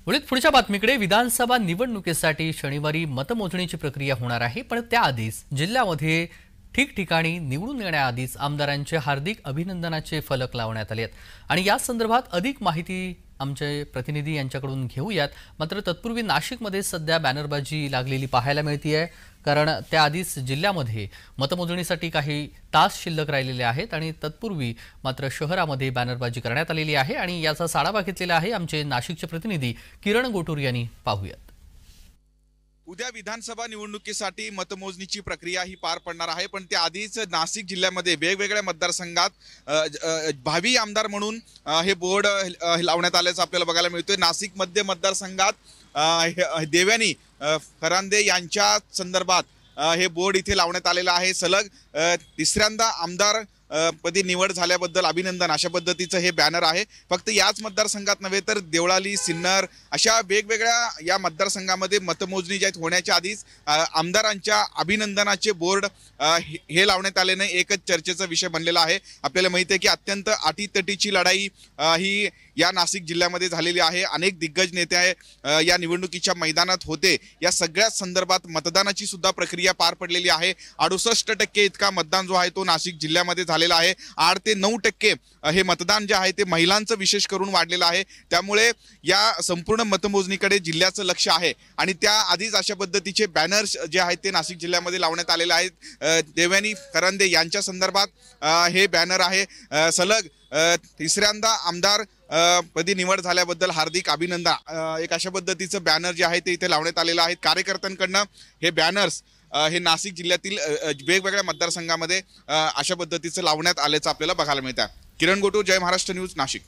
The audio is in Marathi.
वळीत पुढच्या बातमीकडे विधानसभा निवडणुकीसाठी शनिवारी मतमोजणीची प्रक्रिया होणार आहे, पण त्याआधीच जिल्ह्यामध्ये ठिकठिकाणी निवडून येण्याआधीच आमदारांचे हार्दिक अभिनंदनाचे फलक लावण्यात आले आहेत आणि या संदर्भात अधिक माहिती आमचे प्रतिनिधी यांच्याकडून घेऊयात। मात्र तत्पूर्वी नाशिकमध्ये सध्या बॅनरबाजी लागलेली पाहायला मिळते आहे, कारण त्याआधीच जिल्ह्यामध्ये मतमोजणीसाठी काही तास शिल्लक राहिलेले आहेत आणि तत्पूर्वी मात्र शहरामध्ये बॅनरबाजी करण्यात आलेली आहे आणि याचा आढावा घेतलेला आहे आमचे नाशिकचे प्रतिनिधी किरण गोटूर यांनी। पाहूयात। उद्या विधानसभा निवडणुकीसाठी मतमोजणीची प्रक्रिया ही पार पडणार आहे, पण त्याआधीच नाशिक जिल्ह्यामध्ये वेगवेगळ्या मतदारसंघात भावी आमदार म्हणून हे बोर्ड लावण्यात आल्याचं आपल्याला बघायला मिळतोय। नाशिक मध्य मतदारसंघात देव्यानी फरांदे यांच्या संदर्भात हे बोर्ड इथे लावण्यात आलेलं आहे। सलग तिसऱ्यांदा आमदार पदी निवड झाल्याबद्दल अभिनंदन अशा पद्धतीचं हे बॅनर आहे। फक्त याच मतदारसंघात नव्हे तर देवळाली, सिन्नर अशा वेगवेगळ्या या मतदारसंघामध्ये मतमोजणी ज्या होण्याच्या आधीच आमदारांच्या अभिनंदनाचे बोर्ड हे लावण्यात आल्याने एकच चर्चेचा विषय बनलेला आहे। आपल्याला माहिती आहे की अत्यंत अटीतटीची लढाई ही या नाशिक जिल्ह्यामध्ये झालेली आहे। अनेक दिग्गज नेते या निवडणुकीच्या मैदानात होते। या सगळ्या संदर्भात मतदानाची सुद्धा प्रक्रिया पार पडलेली आहे। 68% इतका मतदान जो आहे तो नाशिक जिल्ह्यामध्ये झालेला आहे। 8 ते 9% हे मतदान जे आहे ते महिलांचं विशेष करून वाढलेलं आहे। त्यामुळे या संपूर्ण मतमोजणीकडे जिल्ह्याचं लक्ष आहे आणि त्याआधीच अशा पद्धतीचे बॅनर्स जे आहेत ते नाशिक जिल्ह्यामध्ये लावण्यात आलेले आहेत। देव्यानी फरांदे यांच्या संदर्भात हे बॅनर आहे। सलग तिसऱ्यांदा आमदार पदी निवड झाल्याबद्दल हार्दिक अभिनंदन एक अशा पद्धतीचं बॅनर जे आहे ते इथे लावण्यात आलेलं आहे। कार्यकर्त्यांकडनं हे बॅनर्स हे नाशिक जिल्ह्यातील वेगवेगळ्या मतदारसंघामध्ये अशा पद्धतीचं लावण्यात आल्याचं आपल्याला बघायला मिळतं। किरण गोटूर, जय महाराष्ट्र न्यूज, नाशिक।